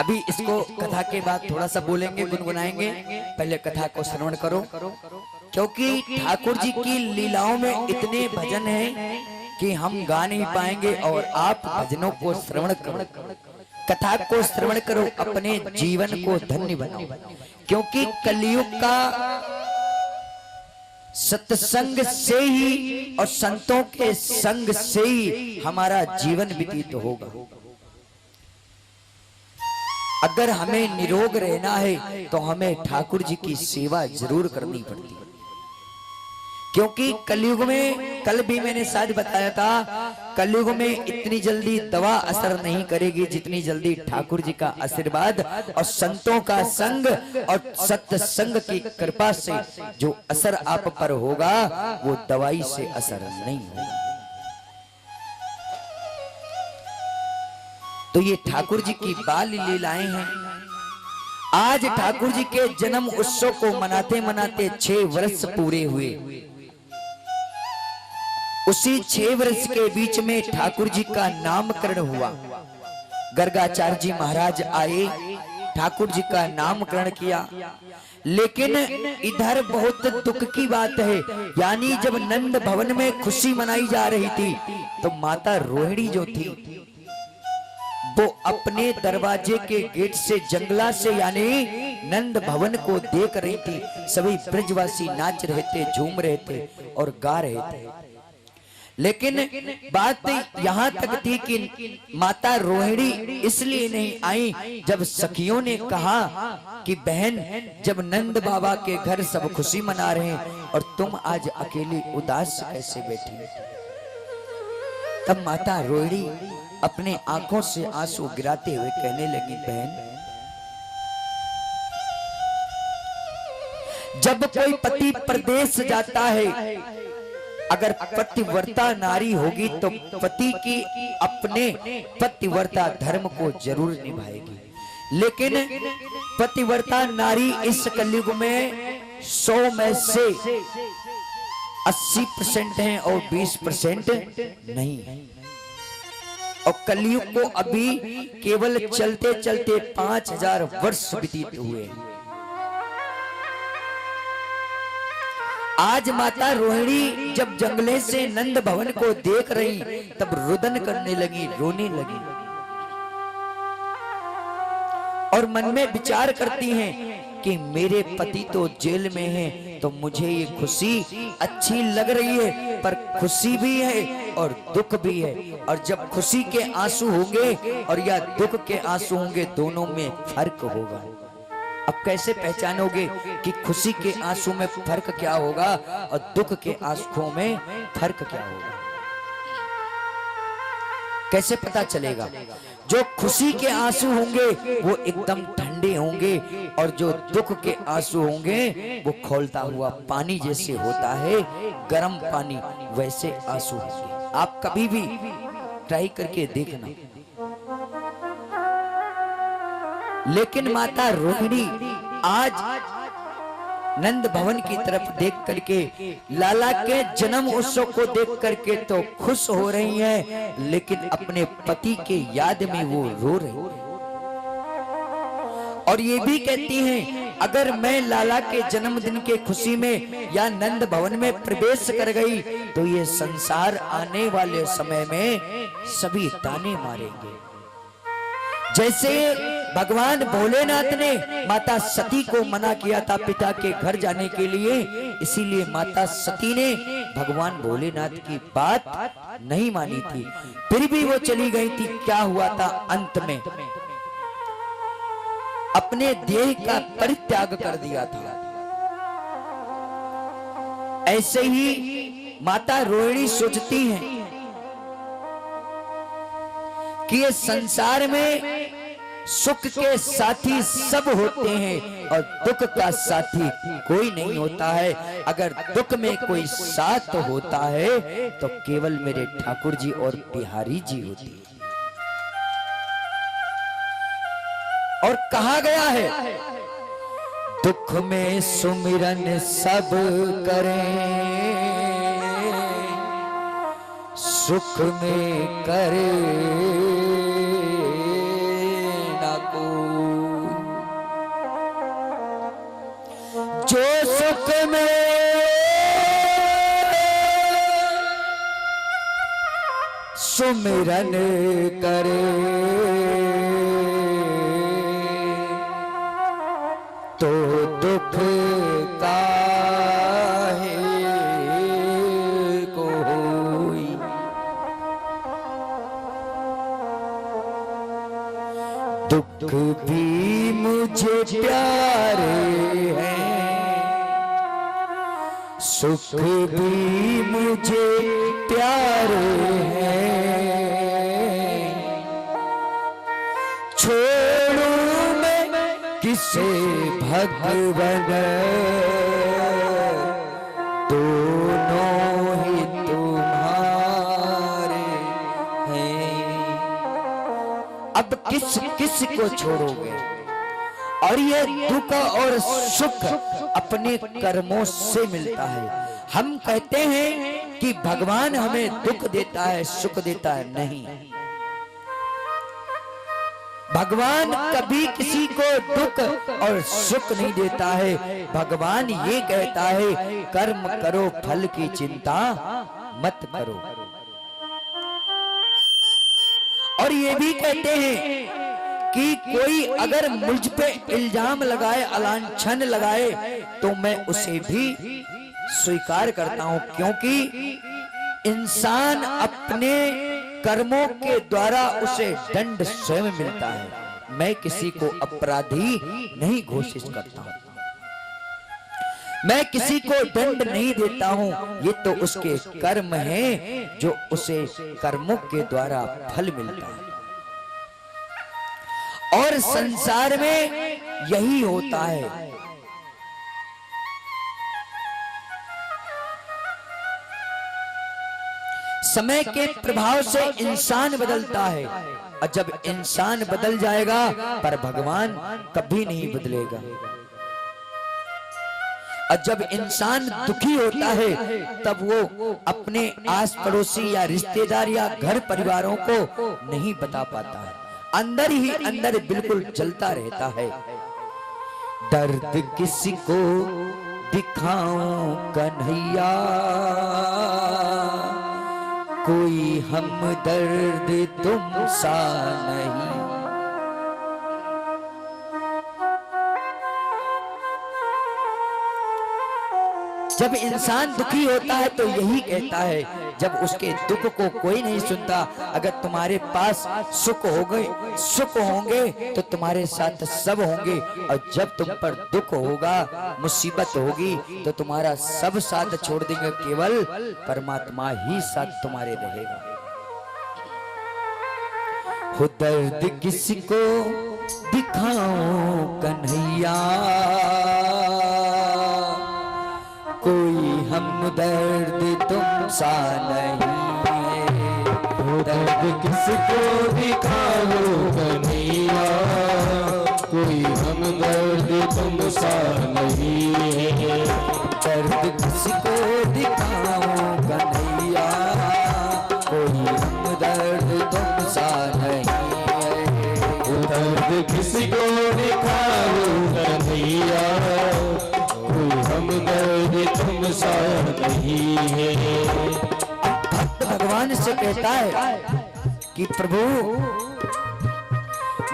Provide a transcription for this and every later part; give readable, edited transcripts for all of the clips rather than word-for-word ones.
अभी इसको कथा के बाद थोड़ा सा बोलेंगे, गुनगुनाएंगे। पहले कथा को श्रवण करो, क्योंकि ठाकुर जी की लीलाओं में इतने भजन हैं कि हम गा नहीं पाएंगे। और आप भजनों को श्रवण करो, कथा को श्रवण करो, अपने जीवन को धन्य बनाओ। क्योंकि कलयुग का सत्संग से ही और संतों के संग से ही हमारा जीवन व्यतीत होगा। अगर हमें निरोग रहना है तो हमें ठाकुर जी की सेवा जरूर करनी पड़ती है। क्योंकि कलयुग में, कल भी मैंने शायद बताया था, कलयुग में इतनी जल्दी दवा असर नहीं करेगी जितनी जल्दी ठाकुर जी का आशीर्वाद और संतों का संग और सत्संग की कृपा से जो असर आप पर होगा वो दवाई से असर नहीं होगा। तो ये ठाकुर जी की बाल लीलाएं हैं। आज ठाकुर जी के जन्म उत्सव को मनाते मनाते 6 वर्ष पूरे हुए। उसी 6 वर्ष के बीच में ठाकुर जी का नामकरण हुआ। गर्गाचार्य जी महाराज आए, ठाकुर जी का नामकरण किया। लेकिन इधर बहुत दुख की बात है, यानी जब नंद भवन में खुशी मनाई जा रही थी तो माता रोहिणी जो थी वो अपने दरवाजे के गेट से, जंगला से, यानी नंद भवन को देख रही थी। सभी ब्रजवासी नाच रहे थे, झूम रहे थे और गा रहे थे। लेकिन बात यहाँ तक थी कि माता रोहिणी इसलिए नहीं आई। जब सखियों ने कहा कि बहन, जब नंद बाबा के घर सब खुशी मना रहे हैं और तुम आज अकेली उदास कैसे बैठी, तब माता रोहिणी अपने आंखों से आंसू गिराते हुए कहने लगी, बहन, जब कोई पति प्रदेश जाता है, अगर पतिव्रता नारी होगी तो पति की अपने पतिव्रता धर्म को जरूर निभाएगी। लेकिन पतिव्रता नारी इस कलयुग में 100 में से 80% हैं और 20% नहीं है। और कलयुग को अभी केवल चलते चलते 5000 वर्ष व्यतीत हुए। आज माता रोहिणी जब जंगले से नंद भवन को देख रही तब रुदन करने लगी, रोने लगी और मन में विचार करती हैं कि मेरे पति तो जेल में हैं, तो मुझे ये खुशी अच्छी लग रही है, पर खुशी भी है और दुख भी है। और जब खुशी के आंसू होंगे और या दुख के आंसू होंगे, दोनों में फर्क होगा। अब कैसे पहचानोगे कि खुशी के आंसू में फर्क क्या होगा और दुख के आंसुओं में फर्क क्या होगा? कैसे पता चलेगा? जो खुशी के आंसू होंगे वो एकदम ठंडे होंगे और जो दुख के आंसू होंगे वो खौलता हुआ पानी जैसे होता है, गर्म पानी, वैसे आंसू होंगे। आप कभी भी ट्राई करके देखना। लेकिन माता रोहिणी आज नंद भवन की तरफ देख करके, लाला के जन्म उत्सव को देख करके तो खुश हो रही हैं, लेकिन अपने पति के याद में वो रो रही है। और ये भी कहती हैं, अगर मैं लाला के जन्मदिन के खुशी में या नंद भवन में प्रवेश कर गई तो ये संसार आने वाले समय में सभी ताने मारेंगे। जैसे भगवान भोलेनाथ ने माता सती को मना किया था पिता के घर जाने के लिए, इसीलिए माता सती ने भगवान भोलेनाथ की बात नहीं मानी थी, फिर भी वो चली गई थी। क्या हुआ था अंत में? अपने देह का परित्याग कर दिया था। ऐसे ही माता रोहिणी सोचती हैं कि ये संसार में सुख के साथी सब होते हैं और दुख का साथी कोई नहीं होता है। अगर दुख में कोई साथ होता है तो केवल मेरे ठाकुर जी और बिहारी जी होते हैं। और कहा गया है, दुख में सुमिरन सब करें, सुख में करे ना कोई। शोक में सुमिरन करे तो दुख काहे को होई। दुख भी मुझे प्यारे हैं, सुख भी मुझे प्यारे हैं। छोड़ूं मैं किसे भगवन, दोनों ही तुम्हारे हैं। अब किस किस को छोड़ोगे? और ये दुख और सुख अपने कर्मों से मिलता है। हम कहते हैं कि भगवान हमें दुख देता है, सुख देता है, नहीं। भगवान कभी किसी को दुख और सुख नहीं देता है। भगवान ये कहता है कर्म करो फल की चिंता मत करो। और ये भी कहते हैं कि कोई अगर मुझ पे इल्जाम लगाए, अलांछन लगाए, तो मैं उसे भी स्वीकार करता हूं, क्योंकि इंसान अपने कर्मों के द्वारा उसे दंड स्वयं मिलता है। मैं किसी को अपराधी नहीं घोषित करता हूं, मैं किसी को दंड नहीं देता हूं। ये तो उसके कर्म हैं जो उसे कर्मों के द्वारा फल मिलता है। और संसार में यही होता है। समय के प्रभाव से इंसान बदलता है, और जब इंसान बदल जाएगा पर भगवान कभी नहीं बदलेगा। और जब इंसान दुखी होता है तब वो अपने आस पड़ोसी या रिश्तेदार या घर परिवारों को नहीं बता पाता है, अंदर ही अंदर बिल्कुल जलता रहता है। दर्द किसी को दिखाऊं कन्हैया, कोई हमदर्द तुम सा नहीं। जब इंसान दुखी होता है तो यही कहता है, जब उसके दुख को कोई नहीं सुनता। अगर तुम्हारे पास सुख होंगे तो तुम्हारे साथ सब होंगे, और जब तुम पर दुख होगा, मुसीबत होगी, तो तुम्हारा सब साथ छोड़ देंगे, केवल परमात्मा ही साथ तुम्हारे रहेगा। हो दर्द किसी को दिखाऊं कन्हैया, कोई हमदर्द तुम सा नहीं है। दर्द किसको दिखाऊं कन्हैया, कोई हमदर्द तुम सा नहीं है। दर्द किसको दिखाऊं कन्हैया, कोई हमदर्द तुम सा नहीं है। दर्द किसको दिखाऊं कन्हैया, हमदर्द तुम सा नहीं है। भक्त भगवान से कहता है कि प्रभु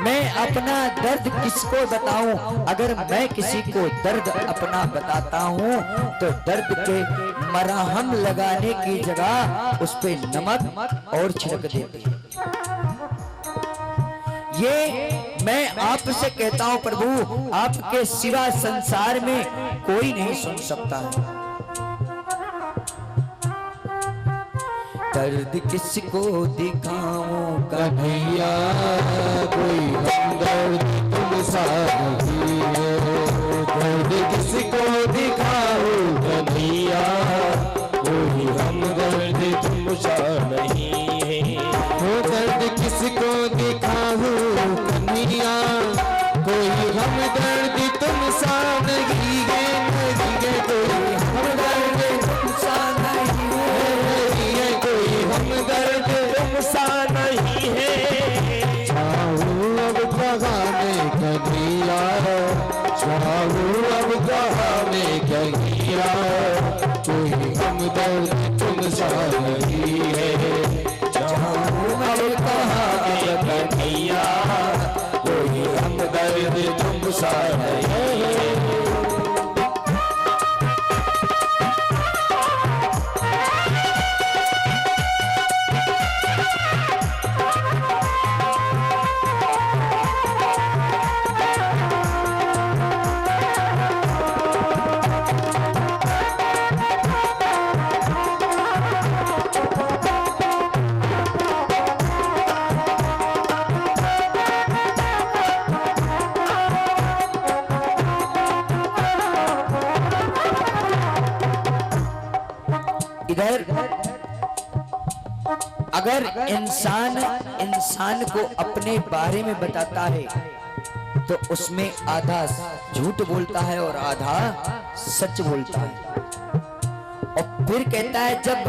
मैं अपना दर्द किसको बताऊं? अगर मैं किसी को दर्द अपना बताता हूं तो दर्द के मरहम लगाने की जगह उस पे नमक और छिड़क देते हैं। ये मैं आपसे कहता हूं प्रभु, आपके सिवा संसार में कोई नहीं सुन सकता है। दर्द किसको दिखाऊं कन्हैया, कोई हमदर्द तुम सा नहीं है। दर्द किसको दिखाऊं कन्हैया, कोई हमदर्द तुम सा नहीं है। वो दर्द किसको दिखाऊं कन्हैया, कोई हमदर्द तुम सा नहीं है। कोई हमदर्द तुम सा नहीं है, कोई हमदर्द तुम सा नहीं है। चाहूं अब कहाँ में कन्हैया, चाहूं अब कहाँ में कन्हैया। कन्हैया कोई हमदर्द तुमसा नहीं है। जाऊं अब कहाँ कन्हैया कोई हमदर्द तुमसा नहीं है। इधर अगर इंसान को अपने बारे में बताता है तो उसमें आधा झूठ बोलता है और आधा सच बोलता है। और फिर कहता है जब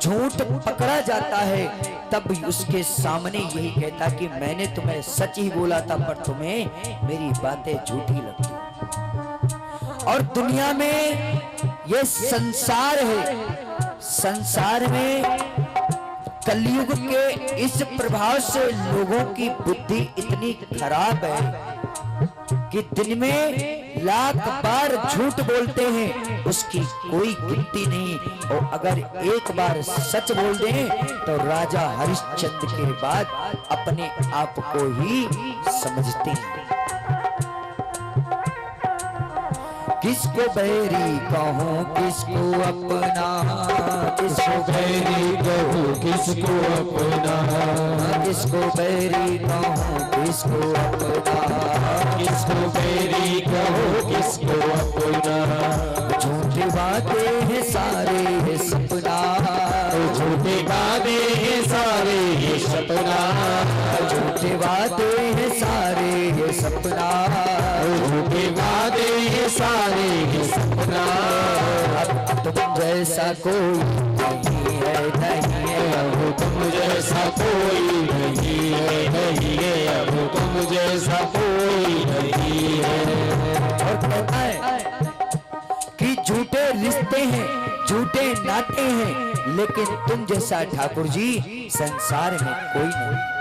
झूठ पकड़ा जाता है तब उसके सामने यही कहता कि मैंने तुम्हें सच ही बोला था पर तुम्हें मेरी बातें झूठी लगती। और दुनिया में ये संसार है, संसार में कलयुग के इस प्रभाव से लोगों की बुद्धि इतनी खराब है कि दिन में लाख बार झूठ बोलते हैं, उसकी कोई गिनती नहीं। और अगर एक बार सच बोल दें तो राजा हरिश्चंद्र के बाद अपने आप को ही समझते हैं। किसको बैरी कहूँ किसको अपना, किसको बैरी कहूँ किसको अपना, किसको बैरी कहूँ किसको अपना, किसको बैरी कहूँ किसको अपना। झूठी बातें हैं सारे ये सपना, झूठी बातें हैं सारे ये सपना, झूठी बातें हैं सारे ये सपना, झूठी बातें हैं सारे ये सपना। अब तुम जैसा कोई नहीं है, नहीं है, अब तुम जैसा कोई नहीं है, नहीं है, अब तुम जैसा कोई नहीं है। और कहता है कि झूठे रिश्ते हैं, झूठे नाते हैं, लेकिन तुम जैसा ठाकुर जी संसार में कोई नहीं।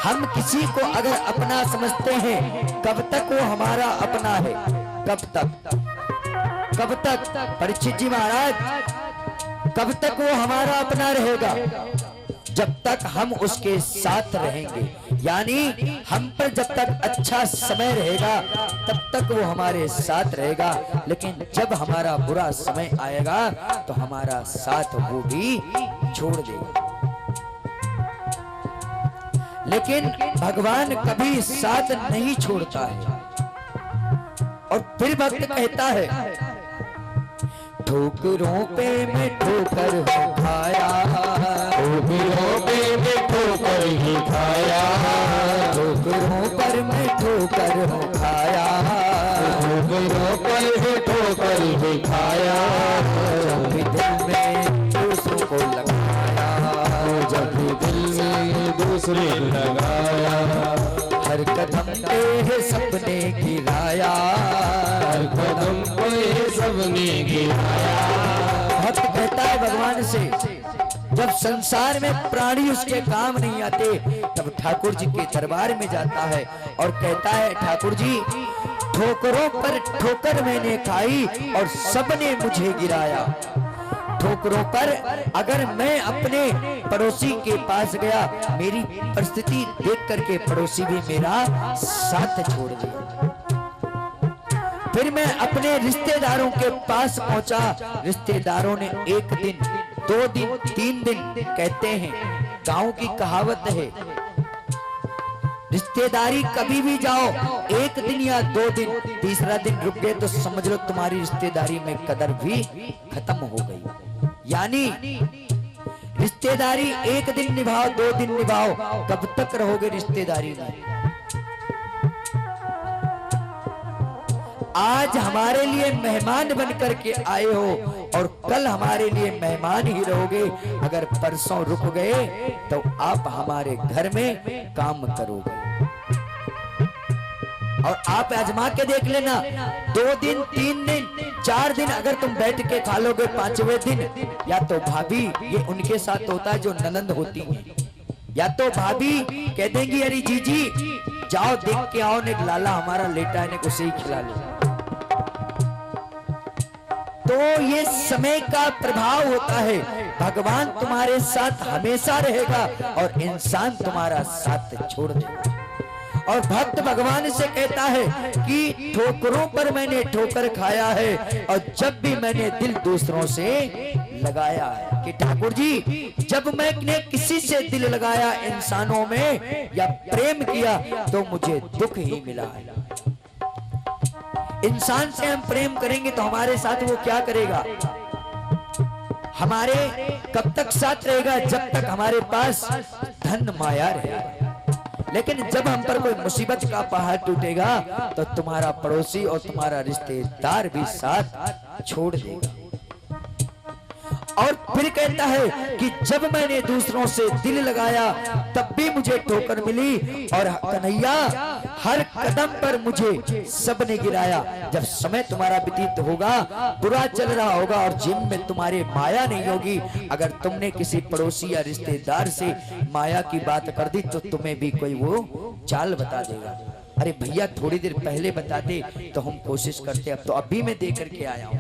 हम किसी को अगर अपना समझते हैं कब तक वो हमारा अपना है, कब तक परीक्षित जी महाराज, कब तक वो हमारा अपना रहेगा? जब तक हम उसके साथ रहेंगे, यानी हम पर जब तक अच्छा समय रहेगा तब तक वो हमारे साथ रहेगा। लेकिन जब हमारा बुरा समय आएगा तो हमारा साथ वो भी छोड़ देगा। लेकिन भगवान कभी साथ नहीं छोड़ता है। और फिर भक्त कहता है ठोकरों पे मैं ठोकर हूँ खाया, ठोकरों पे मैं ठोकर ही खाया, ठोकरों पर मैं ठोकर हूँ खाया, ठोकरों पर ही ठोकर ही खाया। जब भी दिल में दूसरों को लगाया, जब भी दिल में दूसरे लगाया, हर कदम पे है सपने गिराया, हर कदम पे सबने गिराया। भक्त कहता है भगवान से जब संसार में प्राणी उसके काम नहीं आते तब ठाकुर जी के दरबार में जाता है और कहता है ठाकुर जी ठोकरों पर ठोकर मैंने खाई और सबने मुझे गिराया। ठोकरों पर अगर मैं अपने पड़ोसी के पास गया, मेरी परिस्थिति देख करके पड़ोसी भी मेरा साथ छोड़ दिया। फिर मैं अपने रिश्तेदारों के पास पहुंचा, रिश्तेदारों ने एक दिन, 2 दिन, 3 दिन, कहते हैं गांव की कहावत है रिश्तेदारी कभी भी जाओ, 1 दिन या 2 दिन, तीसरा दिन रुक गए तो समझ लो तुम्हारी रिश्तेदारी में कदर भी खत्म हो गई। यानी रिश्तेदारी 1 दिन निभाओ, 2 दिन निभाओ, कब तक रहोगे रिश्तेदारी में? आज हमारे लिए मेहमान बनकर के आए हो और कल हमारे लिए मेहमान ही रहोगे। अगर परसों रुक गए तो आप हमारे घर में काम करोगे। और आप आजमा के देख लेना, 2 दिन 3 दिन 4 दिन अगर तुम बैठ के खा लोगे, 5वें दिन या तो भाभी, ये उनके साथ होता है जो ननंद होती है, या तो भाभी कह देंगी अरे जीजी जाओ देख के आओ ने लाला हमारा लेटा है ने उसे ही खिला लो। तो ये समय का प्रभाव होता है। भगवान तुम्हारे साथ हमेशा रहेगा और इंसान तुम्हारा साथ छोड़ देगा। और भक्त भगवान से कहता है कि ठोकरों पर मैंने ठोकर खाया है और जब भी मैंने दिल दूसरों से लगाया है, कि ठाकुर जी जब मैंने किसी से दिल लगाया इंसानों में या प्रेम किया तो मुझे दुख ही मिला है। इंसान से हम प्रेम करेंगे तो हमारे साथ वो क्या करेगा, हमारे कब तक साथ रहेगा, जब तक हमारे पास धन माया रहेगा। लेकिन जब हम पर कोई मुसीबत का पहाड़ टूटेगा तो तुम्हारा पड़ोसी और तुम्हारा रिश्तेदार भी साथ छोड़ देगा। और फिर कहता है कि जब मैंने दूसरों से दिल लगाया तब भी मुझे ठोकर मिली और कन्हैया हर कदम पर मुझे सबने गिराया। जब समय तुम्हारा व्यतीत होगा, बुरा चल रहा होगा और जिम में तुम्हारे माया नहीं होगी, अगर तुमने किसी पड़ोसी या रिश्तेदार से माया की बात कर दी तो तुम्हें भी कोई वो चाल बता देगा। अरे भैया थोड़ी देर पहले बताते तो हम कोशिश करते, अब तो अभी मैं दे करके आया हूं।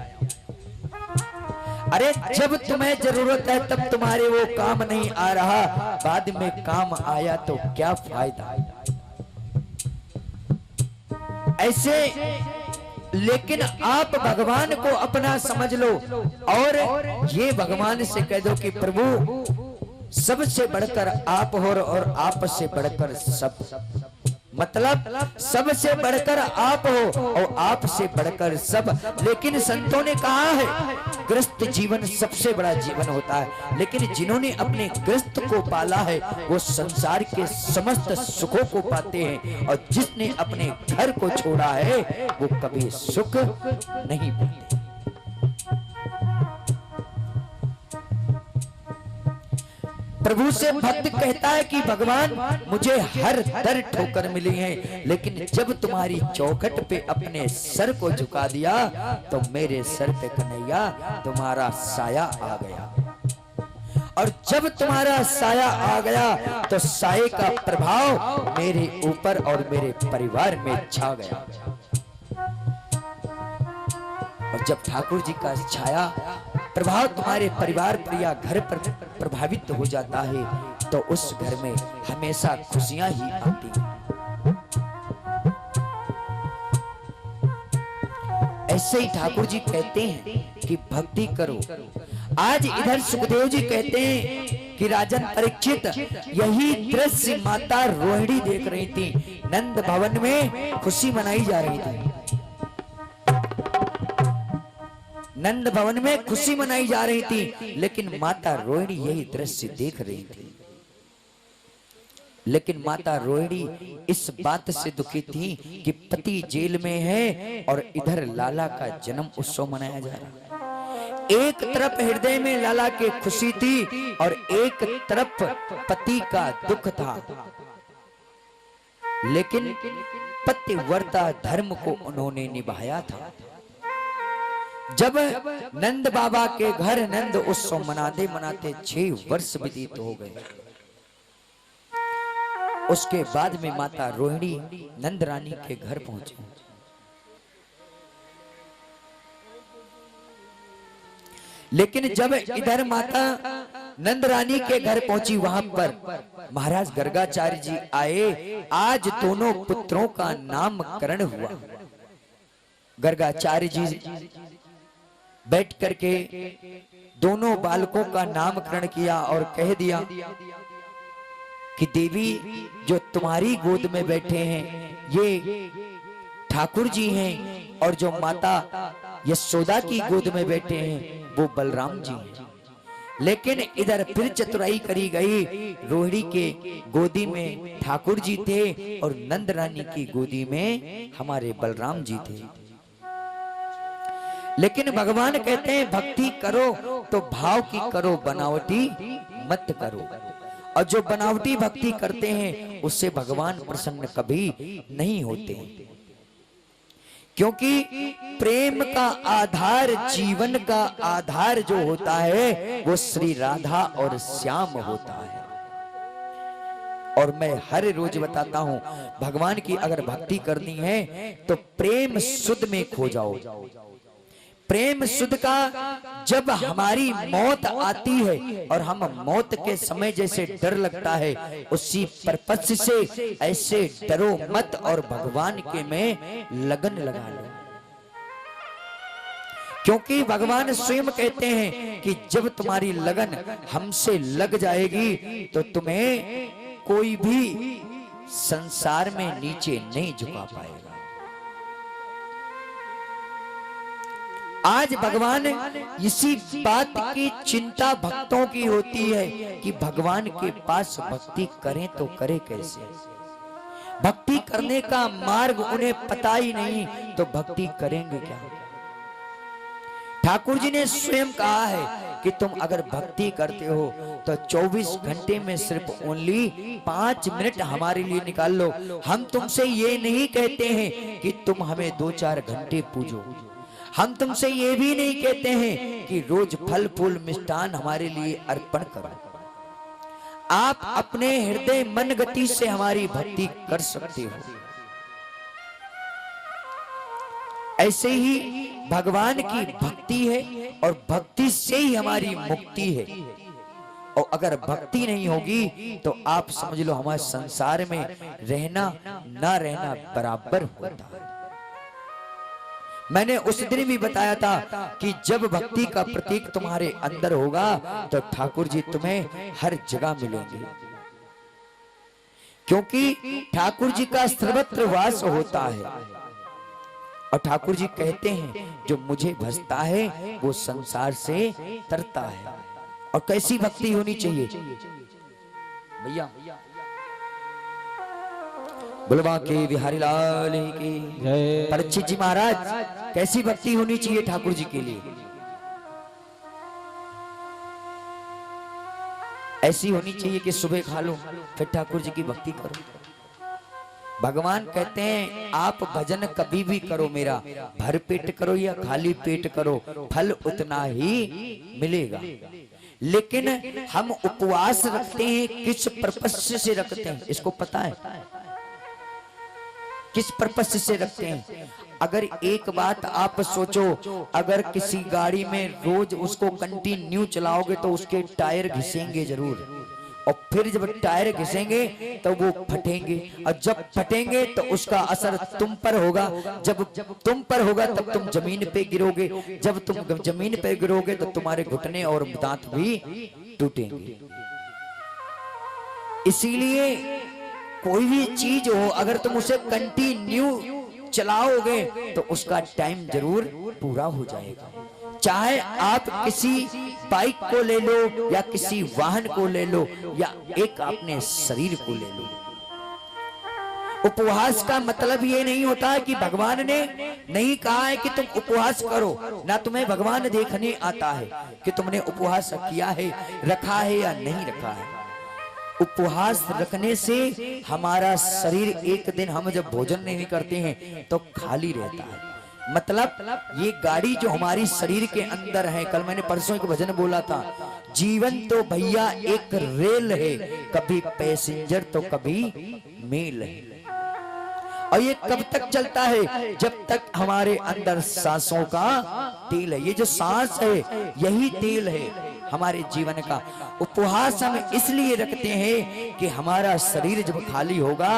अरे जब तुम्हें जरूरत है तब तुम्हारे वो काम नहीं आ रहा, बाद में काम आया तो क्या फायदा। ऐसे लेकिन आप भगवान को अपना समझ लो और ये भगवान से कह दो कि प्रभु सबसे बढ़कर आप हो और आप से बढ़कर सब, मतलब सबसे बढ़कर आप हो और आप से बढ़कर सब। लेकिन संतों ने कहा है गृहस्थ जीवन सबसे बड़ा जीवन होता है, लेकिन जिन्होंने अपने गृहस्थ को पाला है वो संसार के समस्त सुखों को पाते हैं, और जिसने अपने घर को छोड़ा है वो कभी सुख नहीं पाते। प्रभु से भक्त कहता है कि भगवान मुझे हर दर ठोकर मिली है, लेकिन जब तुम्हारी चौखट पे अपने सर को झुका दिया तो मेरे सर पे कन्हैया तुम्हारा साया आ गया। और जब तुम्हारा साया आ गया तो साये का प्रभाव मेरे ऊपर और मेरे परिवार में छा गया। और जब ठाकुर जी का छाया प्रभाव तुम्हारे परिवार पर या घर पर प्रभावित हो जाता है तो उस घर में हमेशा खुशियां ही आती हैं। ऐसे ही ठाकुर जी कहते हैं कि भक्ति करो। आज इधर सुखदेव जी कहते हैं कि राजन परीक्षित यही दृश्य माता रोहिणी देख रही थी, नंद भवन में खुशी मनाई जा रही थी, नंद भवन में खुशी मनाई जा रही थी, लेकिन माता रोहिणी यही दृश्य देख रही थी। लेकिन माता रोहिणी इस बात से दुखी थी कि पति जेल में है और इधर लाला का जन्म उत्सव मनाया जा रहा। एक तरफ हृदय में लाला की खुशी थी और एक तरफ पति का दुख था, लेकिन पतिव्रता धर्म को उन्होंने निभाया था। जब नंद बाबा के घर नंद उत्सव मनाते मनाते 6 वर्ष व्यतीत हो गए, उसके बाद में माता रोहिणी नंद रानी के घर पहुंची। लेकिन जब इधर माता नंद रानी के घर पहुंची, वहां पर महाराज गर्गाचार्य जी आए। आज दोनों पुत्रों का नामकरण हुआ। गर्गाचार्य जी बैठ करके दोनों बालकों का नामकरण किया और कह दिया कि देवी जो तुम्हारी गोद में बैठे हैं ये ठाकुर जी हैं, और जो माता यशोदा की गोद में बैठे हैं वो बलराम जी हैं। लेकिन इधर फिर चतुराई करी गई, रोहिणी के गोदी में ठाकुर जी थे और नंद रानी की गोदी में हमारे बलराम जी थे। लेकिन भगवान कहते हैं भक्ति करो तो भाव की करो, बनावटी मत करो। और जो बनावटी भक्ति करते हैं उससे भगवान प्रसन्न कभी नहीं होते। क्योंकि प्रेम का आधार, जीवन का आधार जो होता है वो श्री राधा और श्याम होता है। और मैं हर रोज बताता हूं, भगवान की अगर भक्ति करनी है तो प्रेम सुध में खो जाओ। प्रेम सुध का जब हमारी मौत आती है और हम मौत के समय जैसे डर लगता है, उसी पर्पस से ऐसे डरो मत और भगवान के में लगन लगा लो। क्योंकि भगवान स्वयं कहते हैं कि जब तुम्हारी लगन हमसे लग जाएगी तो तुम्हें कोई भी संसार में नीचे नहीं झुका पाएगा। आज भगवान इसी बात की चिंता भक्तों की होती है कि भगवान के पास भक्ति करें तो करें कैसे। भक्ति करने का मार्ग उन्हें पता ही नहीं तो भक्ति करेंगे क्या। ठाकुर जी ने स्वयं कहा है कि तुम अगर भक्ति करते हो तो 24 घंटे में सिर्फ ओनली 5 मिनट हमारे लिए निकाल लो। हम तुमसे ये नहीं कहते हैं कि तुम हमें 2-4 घंटे पूजो। हम तुमसे ये भी नहीं कहते हैं कि रोज फल फूल मिष्ठान हमारे लिए अर्पण करो। आप अपने हृदय मन गति से हमारी भक्ति कर सकते हो। ऐसे ही भगवान की भक्ति है और भक्ति से ही हमारी मुक्ति है। और अगर भक्ति नहीं होगी तो आप समझ लो हमारे संसार में रहना ना रहना बराबर होता है। मैंने उस दिन भी बताया था कि जब भक्ति का प्रतीक तुम्हारे अंदर होगा तो ठाकुर जी तुम्हें हर जगह मिलेंगे। क्योंकि ठाकुर जी का सर्वत्र वास होता है। और ठाकुर जी कहते हैं जो मुझे भजता है वो संसार से तरता है। और कैसी भक्ति होनी चाहिए भैया? बुलवा के बिहारी लाल की जय। परीक्षित जी महाराज, कैसी भक्ति होनी चाहिए ठाकुर जी के लिए? ऐसी होनी चाहिए कि सुबह खा लो फिर ठाकुर जी की भक्ति करो। भगवान कहते हैं आप भजन कभी भी करो मेरा, भर पेट करो या खाली पेट करो, फल उतना ही मिलेगा। लेकिन हम उपवास रखते हैं किस पर्पस से रखते हैं इसको पता है? किस पर्पस से रखते हैं? अगर एक बात आप सोचो, अगर किसी गाड़ी में रोज उसको कंटिन्यू चलाओगे तो उसके टायर घिसेंगे जरूर। और फिर जब टायर घिसेंगे तो वो फटेंगे। और जब फटेंगे तो उसका असर तुम पर होगा। जब तुम पर होगा तब तुम जमीन पे गिरोगे। जब तुम जमीन पे गिरोगे तो तुम्हारे घुटने और दांत भी टूटेंगे। इसीलिए कोई भी चीज हो अगर तुम उसे कंटिन्यू चलाओगे तो उसका टाइम जरूर पूरा हो जाएगा। चाहे आप किसी बाइक को ले लो या किसी वाहन को ले लो या एक अपने शरीर को ले लो। उपवास का मतलब ये नहीं होता कि भगवान ने नहीं कहा है कि तुम उपवास करो। ना तुम्हें भगवान देखने आता है कि तुमने उपवास किया है, रखा है या नहीं रखा है। उपवास रखने से हमारा शरीर एक दिन हम जब भोजन नहीं करते हैं तो खाली रहता है। मतलब ये गाड़ी जो हमारी शरीर के अंदर है, कल मैंने परसों एक भजन बोला था, जीवन तो भैया एक रेल है, कभी पैसेंजर तो कभी मेल है। और ये कब तक चलता है? जब तक हमारे अंदर सांसों का तेल है। ये जो सांस है यही तेल है हमारे जीवन का। उपवास हम इसलिए रखते हैं कि हमारा शरीर जब खाली होगा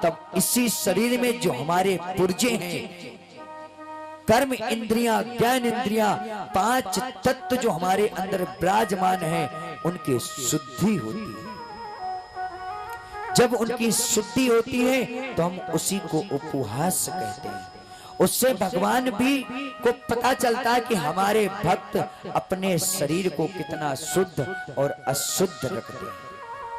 तब इसी शरीर में जो हमारे पुर्जे हैं, कर्म इंद्रियां, ज्ञान इंद्रियां, 5 तत्व जो हमारे अंदर विराजमान हैं, उनकी शुद्धि होती है। जब उनकी शुद्धि होती है तो हम उसी को उपवास कहते हैं। उससे भगवान भी को पता चलता है कि हमारे भक्त अपने शरीर को कितना शुद्ध और अशुद्ध रखते हैं।